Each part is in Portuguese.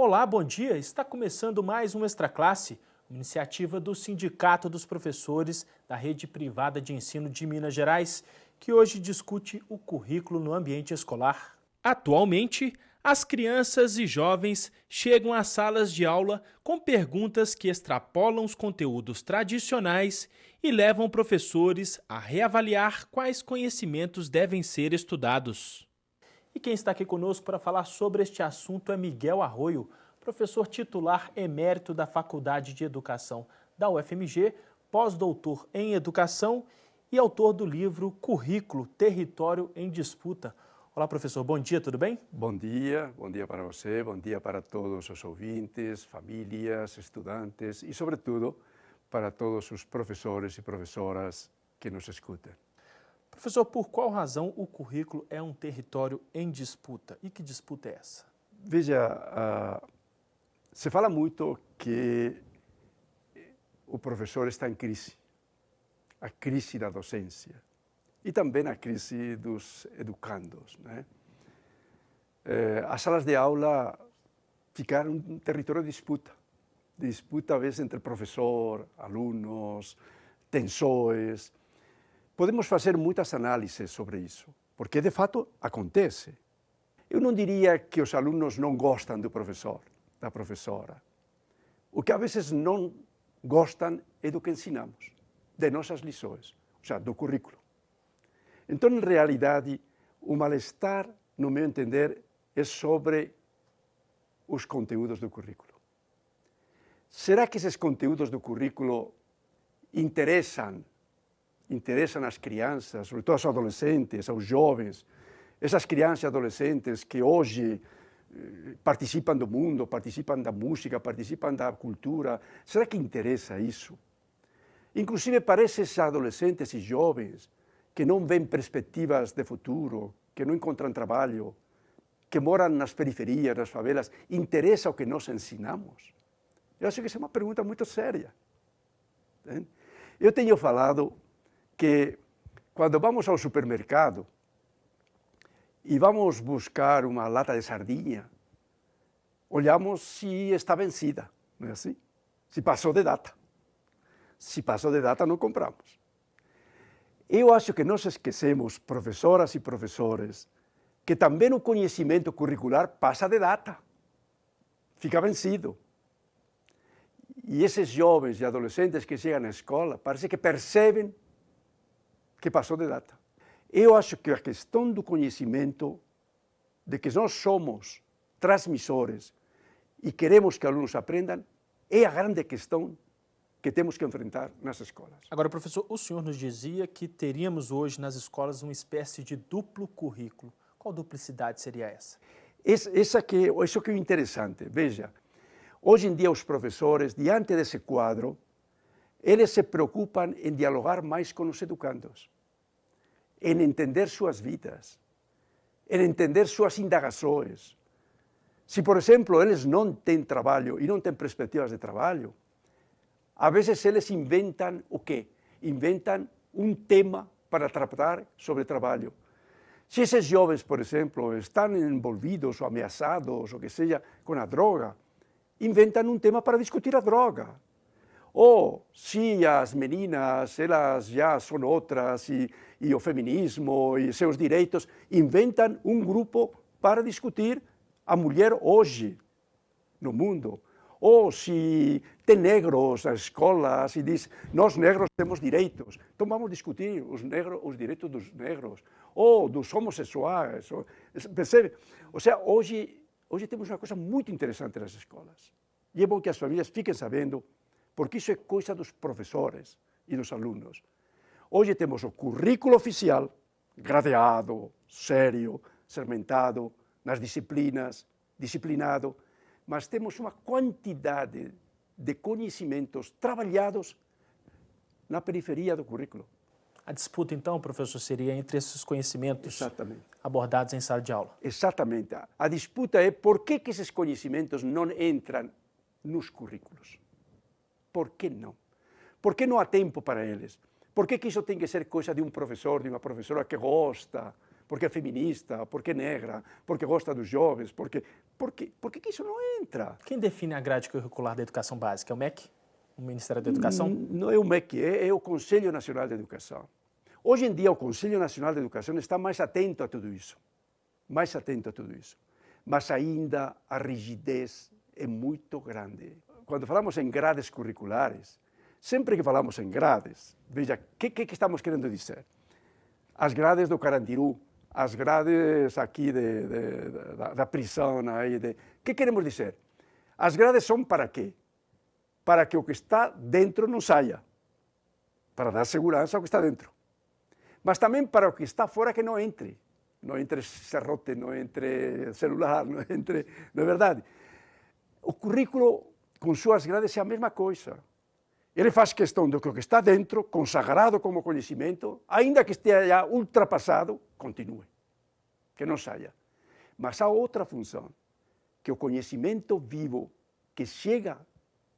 Olá, bom dia. Está começando mais um Extra Classe, uma iniciativa do Sindicato dos Professores da Rede Privada de Ensino de Minas Gerais, que hoje discute o currículo no ambiente escolar. Atualmente, as crianças e jovens chegam às salas de aula com perguntas que extrapolam os conteúdos tradicionais e levam professores a reavaliar quais conhecimentos devem ser estudados. E quem está aqui conosco para falar sobre este assunto é Miguel Arroio, professor titular emérito da Faculdade de Educação da UFMG, pós-doutor em Educação e autor do livro Currículo, Território em Disputa. Olá, professor, bom dia, tudo bem? Bom dia para você, bom dia para todos os ouvintes, famílias, estudantes e, sobretudo, para todos os professores e professoras que nos escutem. Professor, por qual razão o currículo é um território em disputa? E que disputa é essa? Veja, se fala muito que o professor está em crise, a crise da docência e também a crise dos educandos, né? As salas de aula ficaram um território de disputa às vezes entre professor, alunos, tensões. Podemos fazer muitas análises sobre isso, porque de fato acontece. Eu não diria que os alunos não gostam do professor, da professora. O que às vezes não gostam é do que ensinamos, de nossas lições, ou seja, do currículo. Então, em realidade, o mal-estar, no meu entender, é sobre os conteúdos do currículo. Será que esses conteúdos do currículo interessam às crianças, sobretudo aos adolescentes, aos jovens, essas crianças e adolescentes que hoje participam do mundo, participam da música, participam da cultura? Será que interessa isso? Inclusive para esses adolescentes e jovens que não veem perspectivas de futuro, que não encontram trabalho, que moram nas periferias, nas favelas, interessa o que nós ensinamos? Eu acho que essa é uma pergunta muito séria. Eu tenho falado que quando vamos ao supermercado e vamos buscar uma lata de sardinha, olhamos se está vencida, não é assim? Se passou de data. Se passou de data, não compramos. Eu acho que nós esquecemos, professoras e professores, que também o conhecimento curricular passa de data, fica vencido. E esses jovens e adolescentes que chegam à escola, parece que percebem que passou de data. Eu acho que a questão do conhecimento, de que nós somos transmissores e queremos que alunos aprendam, é a grande questão que temos que enfrentar nas escolas. Agora, professor, o senhor nos dizia que teríamos hoje nas escolas uma espécie de duplo currículo. Qual duplicidade seria essa? Isso que é interessante. Veja, hoje em dia os professores, diante desse quadro, eles se preocupam em dialogar mais com os educandos, em entender suas vidas, em entender suas indagações. Se, por exemplo, eles não têm trabalho e não têm perspectivas de trabalho, às vezes eles inventam o quê? Inventam um tema para tratar sobre trabalho. Se esses jovens, por exemplo, estão envolvidos ou ameaçados, ou que seja, com a droga, inventam um tema para discutir a droga. Ou se as meninas, elas já são outras, e o feminismo e seus direitos, inventam um grupo para discutir a mulher hoje no mundo. Ou se tem negros nas escolas e diz, nós negros temos direitos, então vamos discutir os direitos dos negros, ou dos homossexuais, percebe? Ou seja, hoje temos uma coisa muito interessante nas escolas. E é bom que as famílias fiquem sabendo, porque isso é coisa dos professores e dos alunos. Hoje temos o currículo oficial, gradeado, sério, segmentado, nas disciplinas, disciplinado, mas temos uma quantidade de conhecimentos trabalhados na periferia do currículo. A disputa, então, professor, seria entre esses conhecimentos abordados em sala de aula? Exatamente. A disputa é por que esses conhecimentos não entram nos currículos. Por que não? Por que não há tempo para eles? Por que isso tem que ser coisa de um professor, de uma professora que gosta porque é feminista, porque é negra, porque gosta dos jovens, por que isso não entra? Quem define a grade curricular da educação básica? É o MEC? O Ministério da Educação? Não é o MEC, é o Conselho Nacional de Educação. Hoje em dia, o Conselho Nacional de Educação está mais atento a tudo isso. Mais atento a tudo isso. Mas ainda a rigidez é muito grande. Quando falamos em grades curriculares, sempre que falamos em grades, veja, o que estamos querendo dizer? As grades do Carandiru, as grades aqui da prisão. O que queremos dizer? As grades são para quê? Para que o que está dentro não saia. Para dar segurança ao que está dentro. Mas também para o que está fora que não entre. Não entre serrote, não entre celular, não entre... Não é verdade? O currículo, com suas grades, é a mesma coisa. Ele faz questão do que o que está dentro, consagrado como conhecimento, ainda que esteja ultrapassado, continue, que não saia. Mas há outra função, que o conhecimento vivo que chega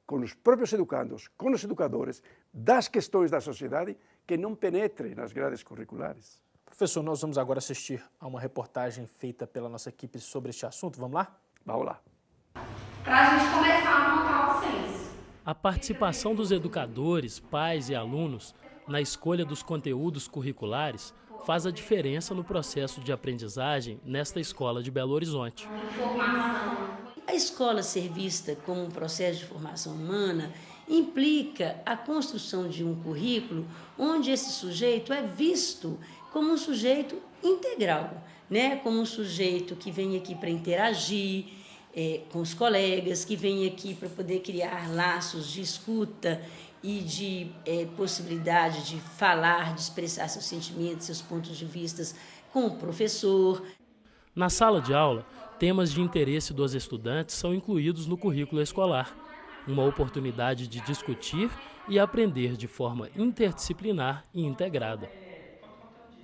com os próprios educandos, com os educadores, das questões da sociedade, que não penetre nas grades curriculares. Professor, nós vamos agora assistir a uma reportagem feita pela nossa equipe sobre este assunto. Vamos lá? Vamos lá. Para a gente começar a montar o censo. A participação dos educadores, pais e alunos na escolha dos conteúdos curriculares faz a diferença no processo de aprendizagem nesta escola de Belo Horizonte. A escola ser vista como um processo de formação humana implica a construção de um currículo onde esse sujeito é visto como um sujeito integral, né? Como um sujeito que vem aqui para interagir com os colegas, que vem aqui para poder criar laços de escuta e de possibilidade de falar, de expressar seus sentimentos, seus pontos de vista com o professor. Na sala de aula, temas de interesse dos estudantes são incluídos no currículo escolar, uma oportunidade de discutir e aprender de forma interdisciplinar e integrada.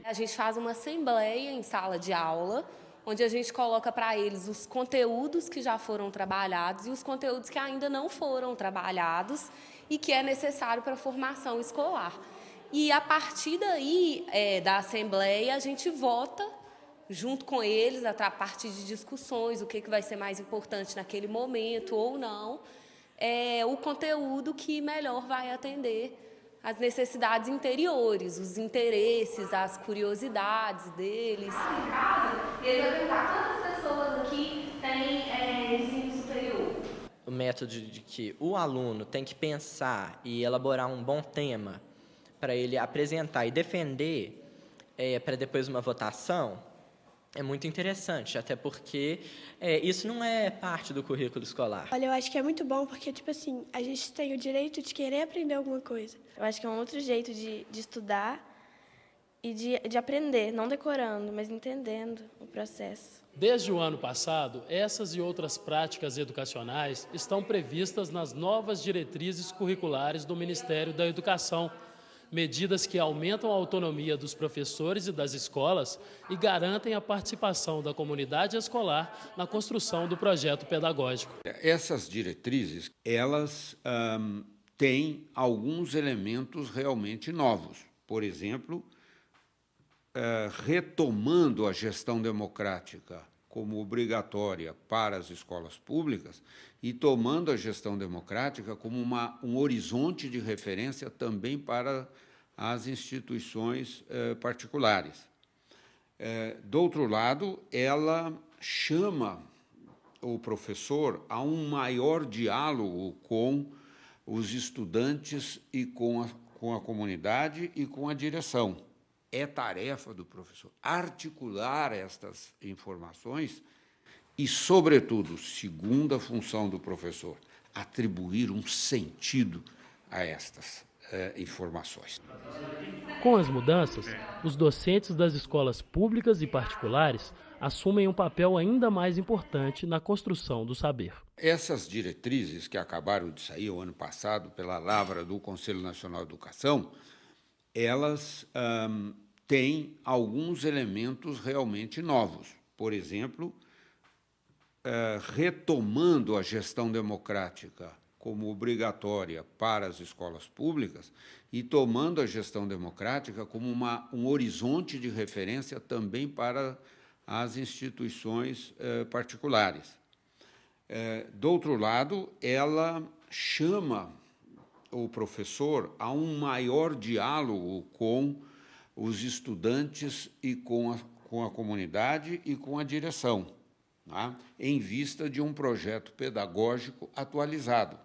A gente faz uma assembleia em sala de aula, onde a gente coloca para eles os conteúdos que já foram trabalhados e os conteúdos que ainda não foram trabalhados e que é necessário para a formação escolar. E a partir daí, da assembleia, a gente vota junto com eles, a partir de discussões, o que vai ser mais importante naquele momento ou não, o conteúdo que melhor vai atender as necessidades interiores, os interesses, as curiosidades deles. Em casa, ele vai perguntar quantas pessoas aqui têm ensino superior. O método de que o aluno tem que pensar e elaborar um bom tema para ele apresentar e defender para depois uma votação é muito interessante, até porque isso não é parte do currículo escolar. Olha, eu acho que é muito bom porque, tipo assim, a gente tem o direito de querer aprender alguma coisa. Eu acho que é um outro jeito de estudar e de aprender, não decorando, mas entendendo o processo. Desde o ano passado, essas e outras práticas educacionais estão previstas nas novas diretrizes curriculares do Ministério da Educação, medidas que aumentam a autonomia dos professores e das escolas e garantem a participação da comunidade escolar na construção do projeto pedagógico. Essas diretrizes, elas têm alguns elementos realmente novos. Por exemplo, retomando a gestão democrática como obrigatória para as escolas públicas e tomando a gestão democrática como um horizonte de referência também para as instituições particulares. Do outro lado, ela chama o professor a um maior diálogo com os estudantes e com a comunidade e com a direção. É tarefa do professor articular estas informações e, sobretudo, segunda função do professor, atribuir um sentido a estas informações. Com as mudanças, os docentes das escolas públicas e particulares assumem um papel ainda mais importante na construção do saber. Essas diretrizes que acabaram de sair o ano passado pela lavra do Conselho Nacional de Educação, elas têm alguns elementos realmente novos. Por exemplo, retomando a gestão democrática como obrigatória para as escolas públicas e tomando a gestão democrática como um horizonte de referência também para as instituições particulares. Do outro lado, ela chama o professor a um maior diálogo com os estudantes e com a comunidade e com a direção, tá? Em vista de um projeto pedagógico atualizado.